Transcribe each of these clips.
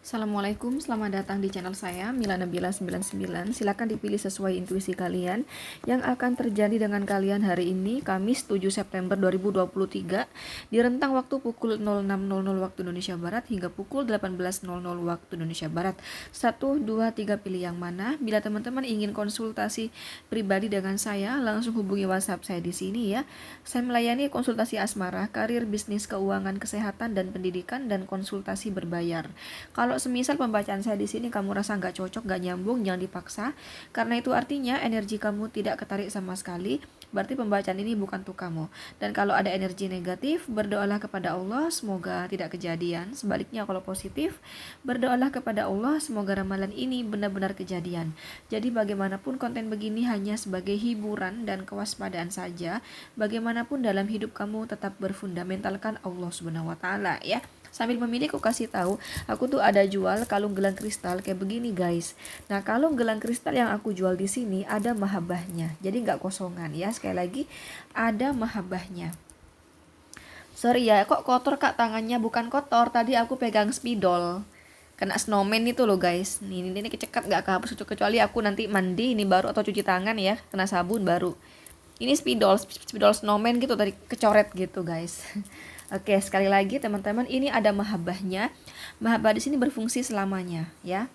Assalamualaikum, selamat datang di channel saya Mila Nabila 99. Silakan dipilih sesuai intuisi kalian yang akan terjadi dengan kalian hari ini, Kamis 7 September 2023, di rentang waktu pukul 06.00 waktu Indonesia Barat hingga pukul 18.00 waktu Indonesia Barat. 1, 2, 3 pilih yang mana. Bila teman-teman ingin konsultasi pribadi dengan saya, langsung hubungi WhatsApp saya di sini ya. Saya melayani konsultasi asmara, karir, bisnis, keuangan, kesehatan, dan pendidikan, dan konsultasi berbayar. Kalau semisal pembacaan saya di sini kamu rasa nggak cocok, nggak nyambung, jangan dipaksa. Karena itu artinya energi kamu tidak ketarik sama sekali. Berarti pembacaan ini bukan untuk kamu. Dan kalau ada energi negatif, berdoalah kepada Allah, semoga tidak kejadian. Sebaliknya kalau positif, berdoalah kepada Allah, semoga ramalan ini benar-benar kejadian. Jadi bagaimanapun konten begini hanya sebagai hiburan dan kewaspadaan saja. Bagaimanapun dalam hidup kamu tetap berfundamentalkan Allah Subhanahu wa taala ya. Sambil memilih aku kasih tahu, aku tuh ada jual kalung gelang kristal kayak begini guys. Nah, kalung gelang kristal yang aku jual di sini ada mahabbahnya. Jadi nggak kosongan ya. Sekali lagi ada mahabbahnya. Sorry ya, kok kotor Kak tangannya? Bukan kotor, tadi aku pegang spidol. Kena snowman itu loh guys. Ini kecekat nggak kehapus kecuali aku nanti mandi ini baru atau cuci tangan ya, kena sabun baru. Ini spidol snowman gitu tadi kecoret gitu guys. Oke, sekali lagi teman-teman, ini ada mahabbahnya. Mahabbah di sini berfungsi selamanya ya.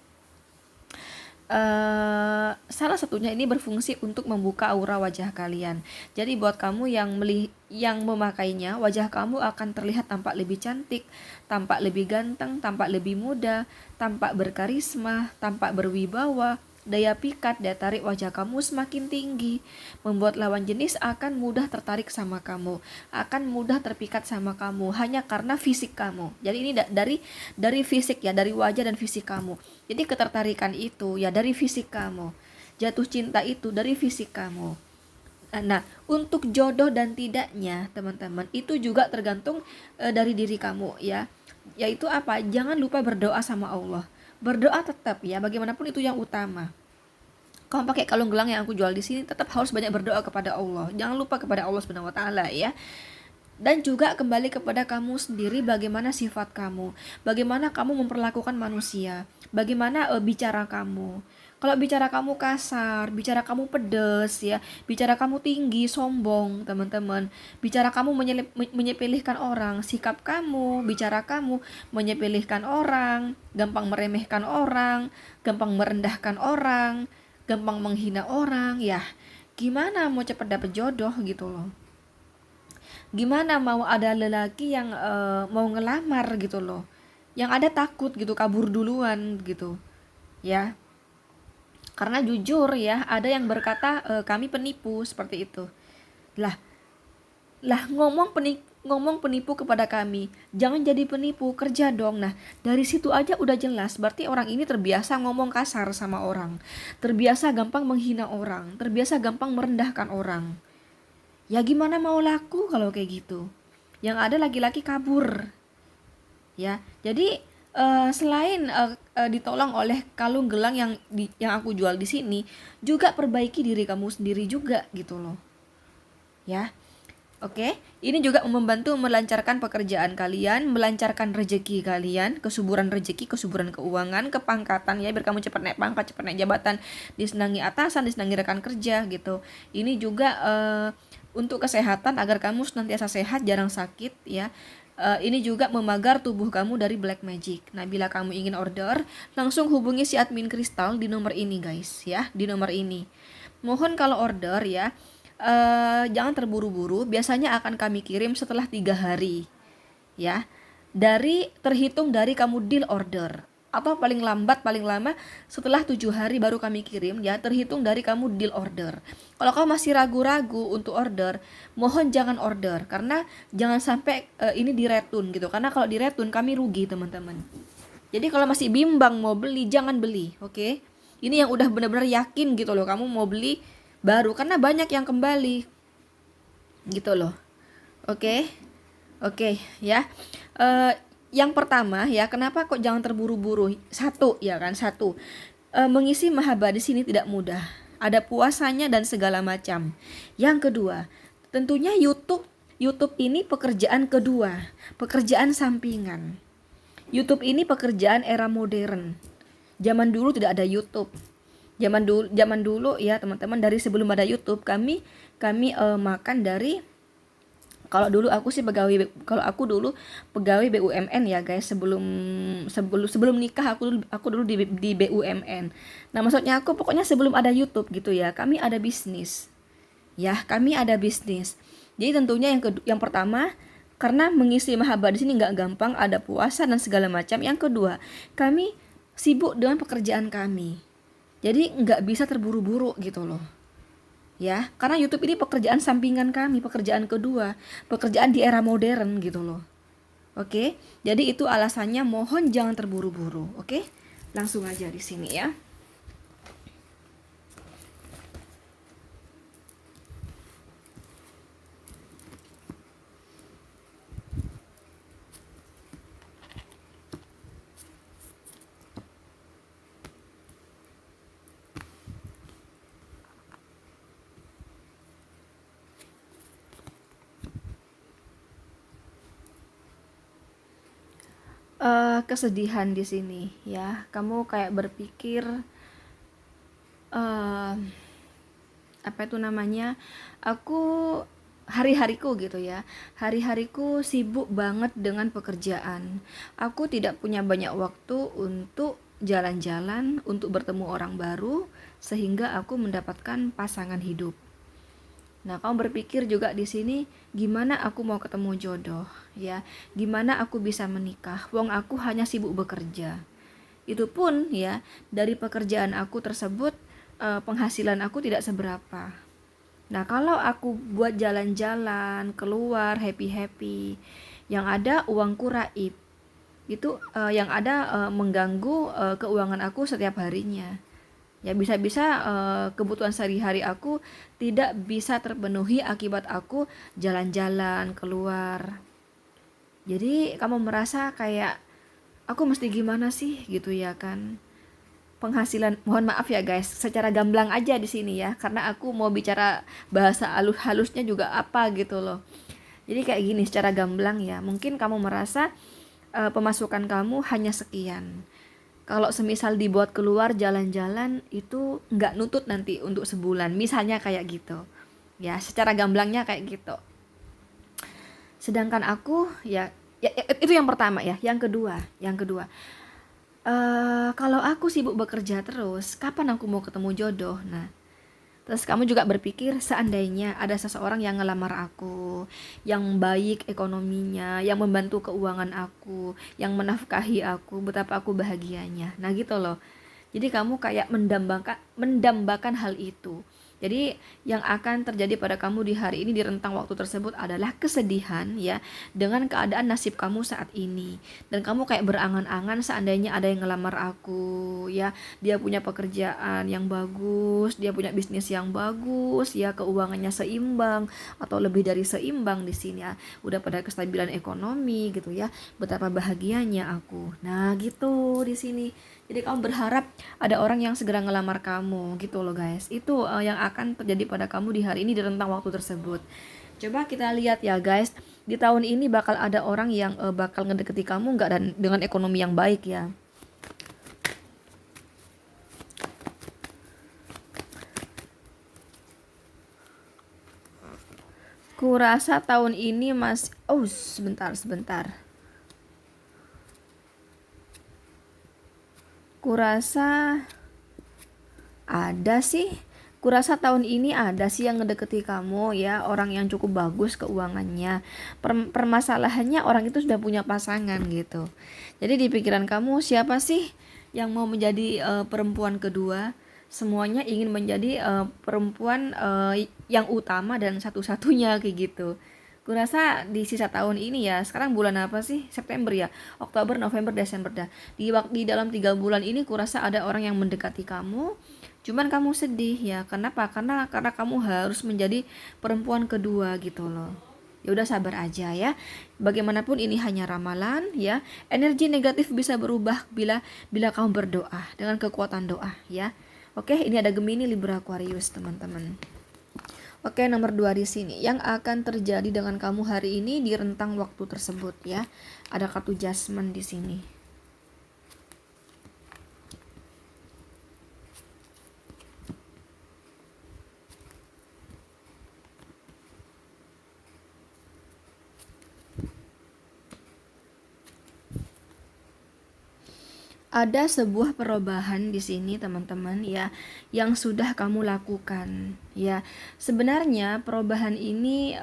Salah satunya ini berfungsi untuk membuka aura wajah kalian. Jadi buat kamu yang memakainya, wajah kamu akan terlihat tampak lebih cantik, tampak lebih ganteng, tampak lebih muda, tampak berkarisma, tampak berwibawa. Daya pikat, daya tarik wajah kamu semakin tinggi, membuat lawan jenis akan mudah tertarik sama kamu, akan mudah terpikat sama kamu hanya karena fisik kamu. Jadi ini dari fisik ya, dari wajah dan fisik kamu. Jadi ketertarikan itu ya dari fisik kamu, jatuh cinta itu dari fisik kamu. Nah, untuk jodoh dan tidaknya teman-teman itu juga tergantung dari diri kamu ya. Yaitu apa? Jangan lupa berdoa sama Allah. Berdoa tetap ya, bagaimanapun itu yang utama. Kamu pakai kalung gelang yang aku jual di sini tetap harus banyak berdoa kepada Allah. Jangan lupa kepada Allah Subhanahu wa taala ya. Dan juga kembali kepada kamu sendiri, bagaimana sifat kamu, bagaimana kamu memperlakukan manusia, bagaimana bicara kamu. Kalau bicara kamu kasar, bicara kamu pedes ya, bicara kamu tinggi, sombong teman-teman, bicara kamu menyepelekan orang, sikap kamu, bicara kamu menyepelekan orang, gampang meremehkan orang, gampang merendahkan orang, gampang menghina orang ya, gimana mau cepat dapet jodoh gitu loh. Gimana mau ada lelaki yang mau ngelamar gitu loh, yang ada takut gitu, kabur duluan gitu ya. Karena jujur ya, ada yang berkata kami penipu seperti itu. Lah, ngomong penipu kepada kami, jangan jadi penipu, kerja dong. Nah, dari situ aja udah jelas, berarti orang ini terbiasa ngomong kasar sama orang, terbiasa gampang menghina orang, terbiasa gampang merendahkan orang. Ya gimana mau laku kalau kayak gitu? Yang ada laki-laki kabur ya. Jadi selain ditolong oleh kalung gelang yang aku jual di sini, juga perbaiki diri kamu sendiri juga gitu loh ya. Oke, ini juga membantu melancarkan pekerjaan kalian, melancarkan rezeki kalian, kesuburan rezeki, kesuburan keuangan, kepangkatan ya, biar kamu cepat naik pangkat, cepat naik jabatan, disenangi atasan, disenangi rekan kerja gitu. Ini juga untuk kesehatan agar kamu senantiasa sehat, jarang sakit ya. Ini juga memagar tubuh kamu dari black magic. Nah, bila kamu ingin order, langsung hubungi si admin kristal di nomor ini guys ya, di nomor ini. Mohon kalau order ya, jangan terburu-buru, biasanya akan kami kirim setelah 3 hari ya, terhitung dari kamu deal order, atau paling lama setelah 7 hari baru kami kirim ya, terhitung dari kamu deal order. Kalau kamu masih ragu-ragu untuk order, mohon jangan order, karena jangan sampai ini diretun gitu, karena kalau diretun kami rugi teman-teman. Jadi kalau masih bimbang mau beli, jangan beli, oke? Ini yang udah benar-benar yakin gitu loh kamu mau beli baru, karena banyak yang kembali gitu loh. Oke. Oke ya. Yang pertama ya, kenapa kok jangan terburu-buru? Satu ya kan, mengisi mahabbah di sini tidak mudah, ada puasanya dan segala macam. Yang kedua, tentunya YouTube ini pekerjaan kedua, pekerjaan sampingan. YouTube ini pekerjaan era modern. Zaman dulu tidak ada YouTube. Zaman dulu ya teman-teman, dari sebelum ada YouTube kami makan dari, kalau aku dulu pegawai BUMN ya guys, sebelum sebelum sebelum nikah aku dulu di BUMN. Nah, maksudnya aku pokoknya sebelum ada YouTube gitu ya, kami ada bisnis. Ya, kami ada bisnis. Jadi tentunya yang pertama, karena mengisi mahaba di sini nggak gampang, ada puasa dan segala macam. Yang kedua, kami sibuk dengan pekerjaan kami. Jadi nggak bisa terburu-buru gitu loh. Ya, karena YouTube ini pekerjaan sampingan kami, pekerjaan kedua, pekerjaan di era modern gitu loh. Oke, jadi itu alasannya, mohon jangan terburu-buru. Oke, langsung aja di sini ya. Kesedihan di sini ya. Kamu kayak berpikir, eh apa itu namanya? Aku hari-hariku gitu ya. Hari-hariku sibuk banget dengan pekerjaan. Aku tidak punya banyak waktu untuk jalan-jalan, untuk bertemu orang baru sehingga aku mendapatkan pasangan hidup. Nah, kamu berpikir juga di sini, gimana aku mau ketemu jodoh, ya? Gimana aku bisa menikah? Wong aku hanya sibuk bekerja. Itu pun ya, dari pekerjaan aku tersebut, penghasilan aku tidak seberapa. Nah, kalau aku buat jalan-jalan, keluar, happy-happy, yang ada uangku raib. Itu yang ada mengganggu keuangan aku setiap harinya. Ya, bisa-bisa kebutuhan sehari-hari aku tidak bisa terpenuhi akibat aku jalan-jalan keluar. Jadi kamu merasa kayak, aku mesti gimana sih gitu ya kan? Penghasilan, mohon maaf ya guys, secara gamblang aja di sini ya, karena aku mau bicara bahasa halus-halusnya juga apa gitu loh. Jadi kayak gini secara gamblang ya, mungkin kamu merasa pemasukan kamu hanya sekian. Kalau semisal dibuat keluar jalan-jalan itu nggak nutut nanti untuk sebulan, misalnya kayak gitu. Ya, secara gamblangnya kayak gitu. Sedangkan aku ya, itu yang pertama ya. Yang kedua, kalau aku sibuk bekerja terus, kapan aku mau ketemu jodoh? Nah, terus kamu juga berpikir, seandainya ada seseorang yang ngelamar aku, yang baik ekonominya, yang membantu keuangan aku, yang menafkahi aku, betapa aku bahagianya. Nah gitu loh. Jadi kamu kayak mendambakan hal itu. Jadi yang akan terjadi pada kamu di hari ini, di rentang waktu tersebut, adalah kesedihan ya dengan keadaan nasib kamu saat ini. Dan kamu kayak berangan-angan, seandainya ada yang ngelamar aku ya, dia punya pekerjaan yang bagus, dia punya bisnis yang bagus ya, keuangannya seimbang atau lebih dari seimbang di sini ya, udah pada kestabilan ekonomi gitu ya, betapa bahagianya aku. Nah gitu di sini. Jadi kamu berharap ada orang yang segera ngelamar kamu gitu loh guys. Itu yang akan terjadi pada kamu di hari ini, di rentang waktu tersebut. Coba kita lihat ya guys, di tahun ini bakal ada orang yang bakal ngedeketi kamu nggak, dan dengan ekonomi yang baik ya. Kurasa tahun ini sebentar. Kurasa ada sih. Kurasa tahun ini ada sih yang ngedeketi kamu ya, orang yang cukup bagus keuangannya. Permasalahannya orang itu sudah punya pasangan gitu. Jadi di pikiran kamu, siapa sih yang mau menjadi perempuan kedua? Semuanya ingin menjadi perempuan yang utama dan satu-satunya kayak gitu. Kurasa di sisa tahun ini ya, sekarang bulan apa sih? September ya, Oktober, November, Desember dah. Di dalam 3 bulan ini kurasa ada orang yang mendekati kamu. Cuman kamu sedih ya. Kenapa? Karena kamu harus menjadi perempuan kedua gitu loh. Ya udah, sabar aja ya. Bagaimanapun ini hanya ramalan ya. Energi negatif bisa berubah bila kamu berdoa dengan kekuatan doa ya. Oke, ini ada Gemini, Libra, Aquarius teman-teman. Oke, nomor 2 di sini. Yang akan terjadi dengan kamu hari ini di rentang waktu tersebut ya. Ada kartu Judgment di sini. Ada sebuah perubahan di sini teman-teman ya yang sudah kamu lakukan ya. Sebenarnya perubahan ini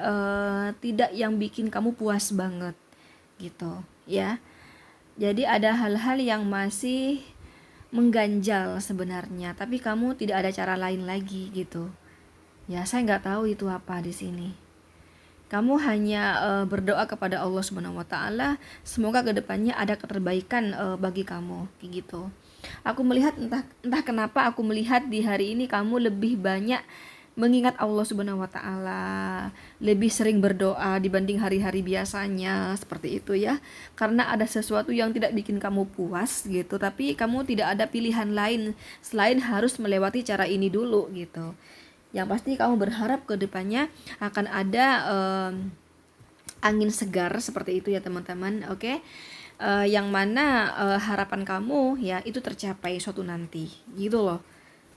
tidak yang bikin kamu puas banget gitu ya. Jadi ada hal-hal yang masih mengganjal sebenarnya, tapi kamu tidak ada cara lain lagi gitu. Ya, saya nggak tahu itu apa di sini. Kamu hanya berdoa kepada Allah Subhanahu wa taala, semoga kedepannya ada keterbaikan bagi kamu, kayak gitu. Aku melihat entah kenapa aku melihat di hari ini kamu lebih banyak mengingat Allah Subhanahu wa taala, lebih sering berdoa dibanding hari-hari biasanya, seperti itu ya. Karena ada sesuatu yang tidak bikin kamu puas gitu, tapi kamu tidak ada pilihan lain selain harus melewati cara ini dulu gitu. Yang pasti kamu berharap ke depannya akan ada angin segar seperti itu ya teman-teman. Oke. Yang mana harapan kamu ya itu tercapai suatu nanti gitu loh.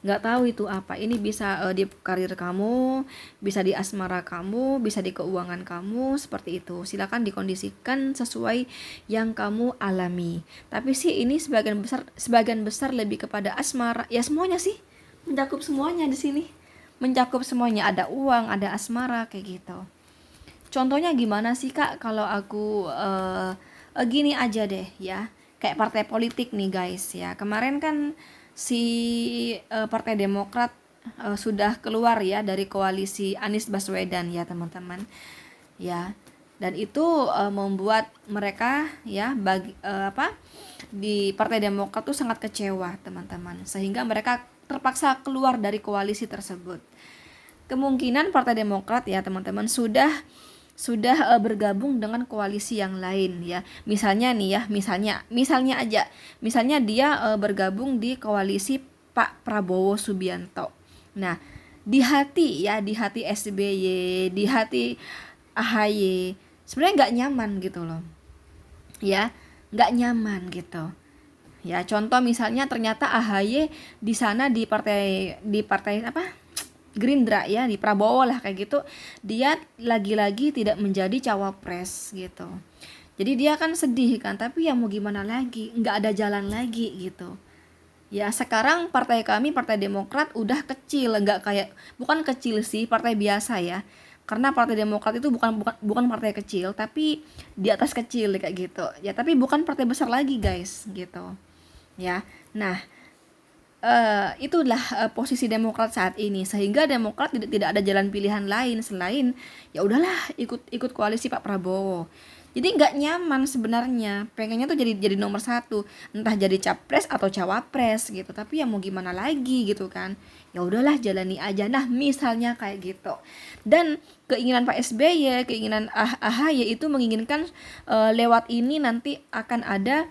Nggak tahu itu apa. Ini bisa di karir kamu, bisa di asmara kamu, bisa di keuangan kamu, seperti itu. Silakan dikondisikan sesuai yang kamu alami. Tapi sih ini sebagian besar lebih kepada asmara. Ya semuanya sih, mencakup semuanya di sini. Mencakup semuanya, ada uang, ada asmara kayak gitu. Contohnya gimana sih Kak kalau aku gini aja deh ya. Kayak partai politik nih guys ya. Kemarin kan si Partai Demokrat sudah keluar ya dari koalisi Anies Baswedan ya teman-teman. Ya. Dan itu membuat mereka ya di Partai Demokrat tuh sangat kecewa teman-teman. Sehingga mereka terpaksa keluar dari koalisi tersebut. Kemungkinan Partai Demokrat ya teman-teman sudah bergabung dengan koalisi yang lain ya. Misalnya nih ya, misalnya aja, misalnya dia bergabung di koalisi Pak Prabowo Subianto. Nah, di hati SBY, di hati AHY, sebenarnya nggak nyaman gitu loh. Ya, nggak nyaman gitu. Ya, contoh misalnya ternyata AHY di sana di partai apa? Gerindra ya, di Prabowo lah kayak gitu, dia lagi-lagi tidak menjadi cawapres gitu. Jadi dia kan sedih kan, tapi ya mau gimana lagi, nggak ada jalan lagi gitu. Ya sekarang partai kami, Partai Demokrat udah kecil, nggak kayak, bukan kecil sih, partai biasa ya. Karena Partai Demokrat itu bukan partai kecil, tapi di atas kecil kayak gitu. Ya tapi bukan partai besar lagi guys gitu. Ya, nah itulah posisi Demokrat saat ini, sehingga Demokrat tidak ada jalan pilihan lain selain ya udahlah ikut koalisi Pak Prabowo. Jadi nggak nyaman sebenarnya, pengennya tuh jadi nomor satu, entah jadi capres atau cawapres gitu. Tapi ya mau gimana lagi gitu kan, ya udahlah jalani aja. Nah misalnya kayak gitu. Dan keinginan Pak SBY, keinginan AHY itu menginginkan lewat ini nanti akan ada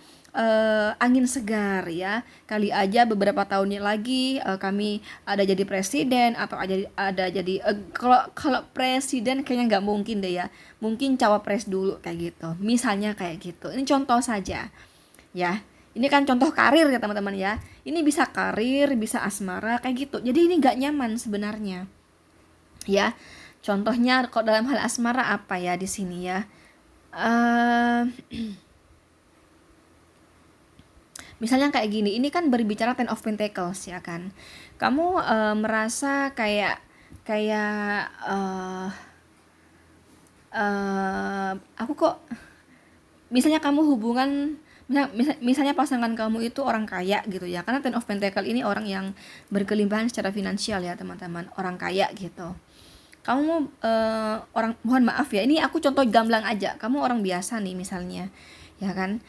angin segar ya. Kali aja beberapa tahunnya lagi kami ada jadi presiden atau ada jadi kalau presiden kayaknya nggak mungkin deh ya. Mungkin cawapres dulu kayak gitu. Misalnya kayak gitu. Ini contoh saja ya. Ini kan contoh karir ya teman-teman ya. Ini bisa karir, bisa asmara kayak gitu. Jadi ini nggak nyaman sebenarnya. Ya. Contohnya kok dalam hal asmara apa ya di sini ya? Misalnya kayak gini, ini kan berbicara Ten of Pentacles ya kan. Kamu merasa kayak aku kok, misalnya kamu hubungan, misalnya pasangan kamu itu orang kaya gitu ya. Karena Ten of Pentacles ini orang yang berkelimpahan secara finansial ya teman-teman, orang kaya gitu. Kamu orang, mohon maaf ya, ini aku contoh gamblang aja. Kamu orang biasa nih misalnya, ya kan?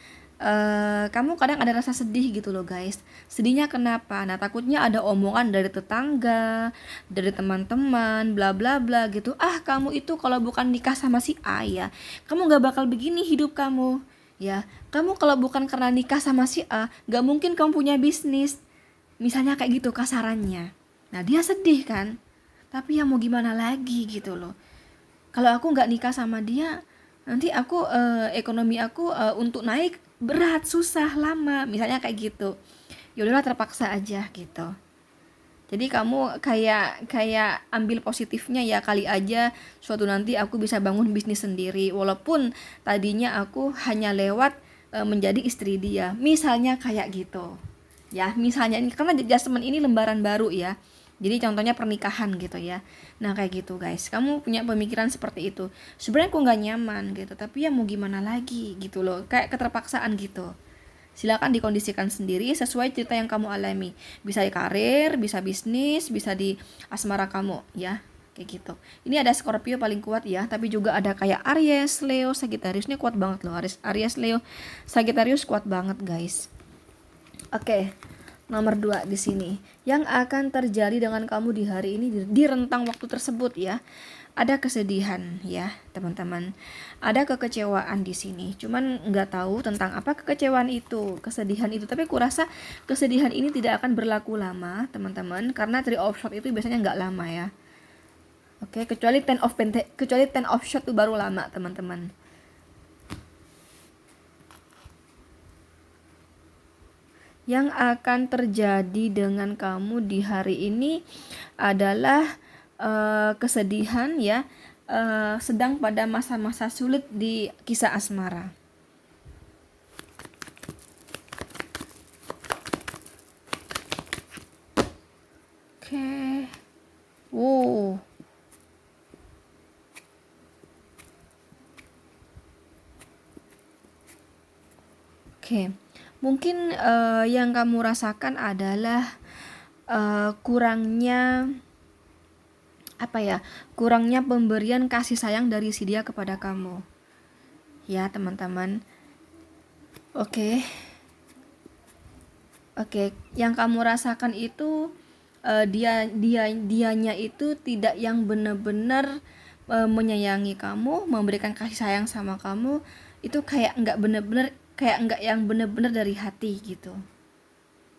Kamu kadang ada rasa sedih gitu loh guys. Sedihnya kenapa? Nah takutnya ada omongan dari tetangga, dari teman-teman, bla bla bla gitu. Ah kamu itu kalau bukan nikah sama si A ya, kamu gak bakal begini hidup kamu. Ya, kamu kalau bukan karena nikah sama si A, gak mungkin kamu punya bisnis. Misalnya kayak gitu kasarannya. Nah dia sedih kan. Tapi ya mau gimana lagi gitu loh. Kalau aku nggak nikah sama dia, nanti aku ekonomi aku untuk naik berat, susah, lama, misalnya kayak gitu. Ya udahlah terpaksa aja gitu. Jadi kamu kayak ambil positifnya ya, kali aja suatu nanti aku bisa bangun bisnis sendiri walaupun tadinya aku hanya lewat menjadi istri dia. Misalnya kayak gitu. Ya, misalnya ini karena adjustment ini lembaran baru ya. Jadi contohnya pernikahan gitu ya. Nah kayak gitu guys, kamu punya pemikiran seperti itu. Sebenarnya aku nggak nyaman gitu, tapi ya mau gimana lagi gitu loh. Kayak keterpaksaan gitu. Silakan dikondisikan sendiri sesuai cerita yang kamu alami. Bisa di karir, bisa bisnis, bisa di asmara kamu ya. Kayak gitu. Ini ada Scorpio paling kuat ya, tapi juga ada kayak Aries, Leo, Sagittarius. Ini kuat banget loh. Aries, Leo, Sagittarius kuat banget guys. Oke. Nomor 2 di sini. Yang akan terjadi dengan kamu di hari ini di rentang waktu tersebut ya. Ada kesedihan ya, teman-teman. Ada kekecewaan di sini. Cuman nggak tahu tentang apa kekecewaan itu, kesedihan itu. Tapi kurasa kesedihan ini tidak akan berlaku lama, teman-teman, karena Three of Swords itu biasanya nggak lama ya. Oke, kecuali Ten of Swords itu baru lama, teman-teman. Yang akan terjadi dengan kamu di hari ini adalah kesedihan ya, sedang pada masa-masa sulit di kisah asmara. Oke. Wow. Oke. Mungkin yang kamu rasakan adalah kurangnya apa ya? Kurangnya pemberian kasih sayang dari si dia kepada kamu. Ya, teman-teman. Oke. Oke, yang kamu rasakan itu dianya itu tidak yang benar-benar menyayangi kamu, memberikan kasih sayang sama kamu, itu kayak nggak yang benar-benar dari hati gitu.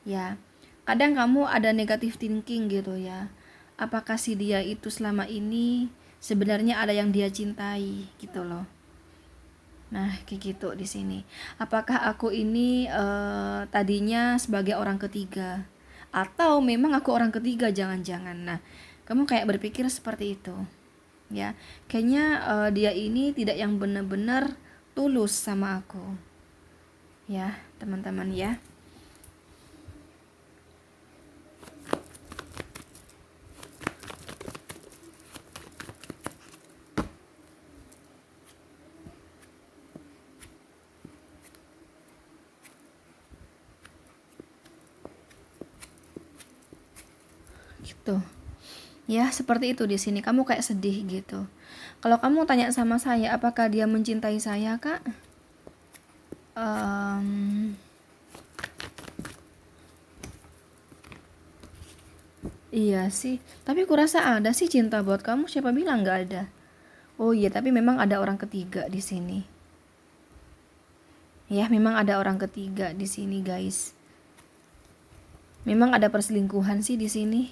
Ya, kadang kamu ada negative thinking gitu ya. Apakah si dia itu selama ini sebenarnya ada yang dia cintai gitu loh. Nah, kayak gitu di sini. Apakah aku ini tadinya sebagai orang ketiga atau memang aku orang ketiga jangan-jangan. Nah, kamu kayak berpikir seperti itu. Ya, kayaknya dia ini tidak yang benar-benar tulus sama aku. Ya, teman-teman ya. Gitu. Ya, seperti itu di sini. Kamu kayak sedih gitu. Kalau kamu tanya sama saya, apakah dia mencintai saya, Kak? Iya sih. Tapi kurasa ada sih cinta buat kamu. Siapa bilang nggak ada? Oh iya, tapi memang ada orang ketiga di sini. Ya, memang ada orang ketiga di sini, guys. Memang ada perselingkuhan sih di sini.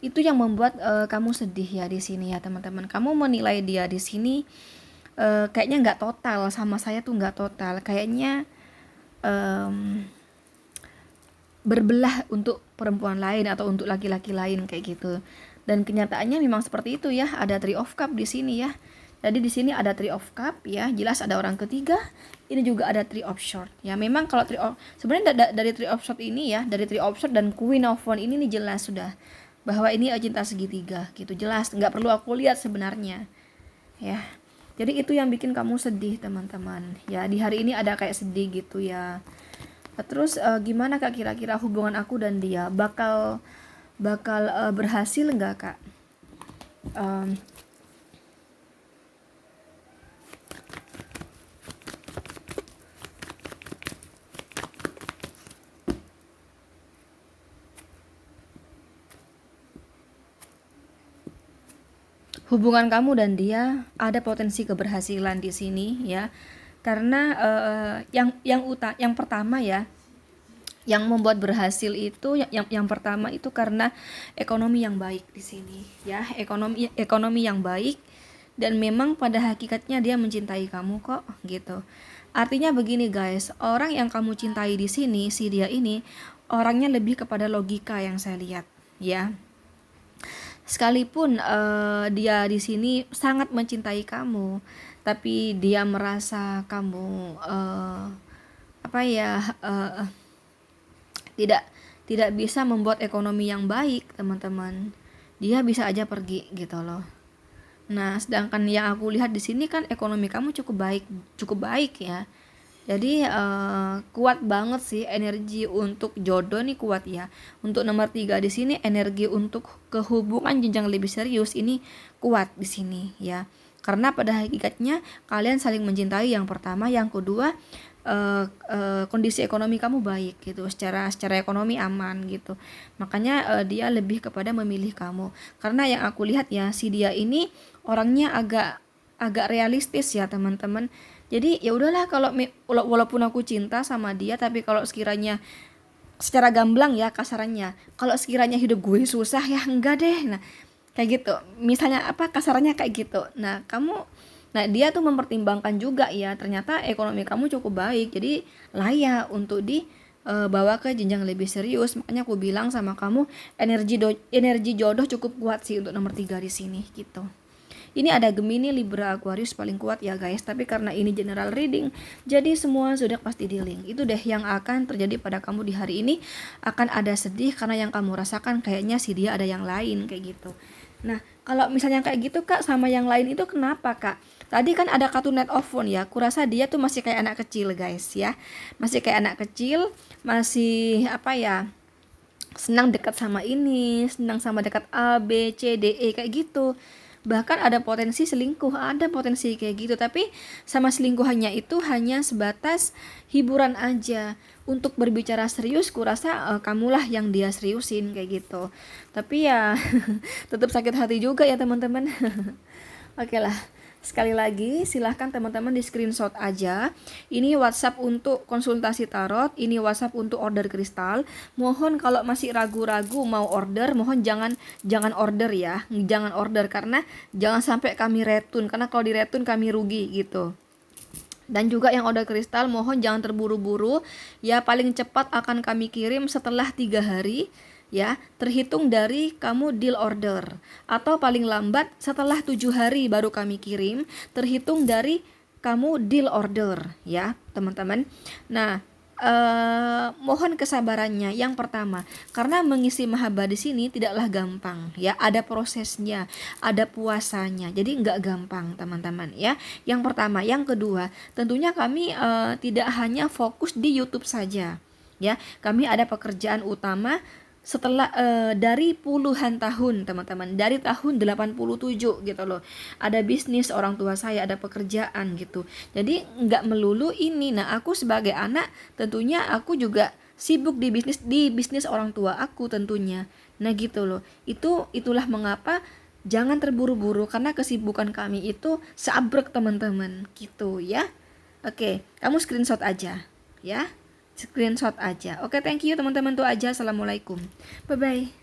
Itu yang membuat kamu sedih ya di sini ya, teman-teman. Kamu menilai dia di sini kayaknya nggak total sama saya tuh nggak total. Kayaknya berbelah untuk perempuan lain atau untuk laki-laki lain kayak gitu. Dan kenyataannya memang seperti itu ya. Ada Three of Cup di sini ya. Jadi di sini ada Three of Cup ya, jelas ada orang ketiga. Ini juga ada Three of Swords. Ya, memang kalau sebenarnya dari Three of Swords ini ya, dari Three of Swords dan Queen of Wands ini nih jelas sudah bahwa ini cinta segitiga gitu, jelas nggak perlu aku lihat sebenarnya ya. Jadi itu yang bikin kamu sedih, teman-teman ya. Di hari ini ada kayak sedih gitu ya. Terus gimana Kak, kira-kira hubungan aku dan dia bakal berhasil nggak Kak? Hubungan kamu dan dia ada potensi keberhasilan di sini ya. Karena yang pertama ya, yang membuat berhasil itu yang pertama itu karena ekonomi yang baik di sini ya. Ekonomi yang baik, dan memang pada hakikatnya dia mencintai kamu kok gitu. Artinya begini guys, orang yang kamu cintai di sini, si dia ini orangnya lebih kepada logika yang saya lihat ya. Sekalipun dia di sini sangat mencintai kamu, tapi dia merasa kamu apa ya tidak tidak bisa membuat ekonomi yang baik, teman-teman, dia bisa aja pergi gitu loh. Nah, sedangkan yang aku lihat di sini kan ekonomi kamu cukup baik ya. Jadi kuat banget sih energi untuk jodoh nih, kuat ya. Untuk nomor 3 di sini energi untuk kehubungan jenjang lebih serius ini kuat di sini ya. Karena pada hakikatnya kalian saling mencintai yang pertama, yang kedua kondisi ekonomi kamu baik gitu, secara ekonomi aman gitu. Makanya dia lebih kepada memilih kamu. Karena yang aku lihat ya, si dia ini orangnya agak agak realistis ya, teman-teman. Jadi ya udahlah, kalau walaupun aku cinta sama dia, tapi kalau sekiranya secara gamblang ya kasarannya, kalau sekiranya hidup gue susah ya enggak deh. Nah, kayak gitu. Misalnya apa kasarannya kayak gitu. Nah, dia tuh mempertimbangkan juga ya, ternyata ekonomi kamu cukup baik, jadi layak untuk bawa ke jenjang lebih serius. Makanya aku bilang sama kamu, energi jodoh cukup kuat sih untuk nomor 3 di sini gitu. Ini ada Gemini, Libra, Aquarius paling kuat ya guys, tapi karena ini general reading, jadi semua zodiak pasti dealing. Itu deh yang akan terjadi pada kamu di hari ini. Akan ada sedih karena yang kamu rasakan kayaknya si dia ada yang lain kayak gitu. Nah, kalau misalnya kayak gitu Kak, sama yang lain itu kenapa Kak? Tadi kan ada kartu net of phone ya, kurasa dia tuh masih kayak anak kecil guys ya. Masih kayak anak kecil, masih apa ya, senang dekat sama ini, senang sama dekat A, B, C, D, E kayak gitu. Bahkan ada potensi selingkuh, ada potensi kayak gitu, tapi sama selingkuhannya itu hanya sebatas hiburan aja. Untuk berbicara serius, kurasa kamulah yang dia seriusin kayak gitu. Tapi ya tetap sakit hati juga ya teman-teman. Oke lah. Sekali lagi, silahkan teman-teman di screenshot aja. Ini WhatsApp untuk konsultasi tarot, ini WhatsApp untuk order kristal. Mohon kalau masih ragu-ragu mau order, mohon jangan order ya. Jangan order karena jangan sampai kami retun, karena kalau di retun kami rugi gitu. Dan juga yang order kristal mohon jangan terburu-buru ya, paling cepat akan kami kirim setelah 3 hari ya, terhitung dari kamu deal order, atau paling lambat setelah 7 hari baru kami kirim, terhitung dari kamu deal order ya teman-teman. Nah, mohon kesabarannya yang pertama, karena mengisi mahaba di sini tidaklah gampang ya, ada prosesnya, ada puasanya, jadi nggak gampang teman-teman ya. Yang pertama, yang kedua, tentunya kami tidak hanya fokus di YouTube saja ya, kami ada pekerjaan utama setelah dari puluhan tahun teman-teman, dari tahun 87 gitu loh, ada bisnis orang tua saya, ada pekerjaan gitu, jadi nggak melulu ini. Nah, aku sebagai anak tentunya aku juga sibuk di bisnis orang tua aku tentunya. Nah gitu loh, itulah mengapa jangan terburu-buru, karena kesibukan kami itu seabrek teman-teman gitu ya. Oke, kamu screenshot aja ya, screenshot aja. Oke, thank you teman-teman, tuh aja. Assalamualaikum, bye bye.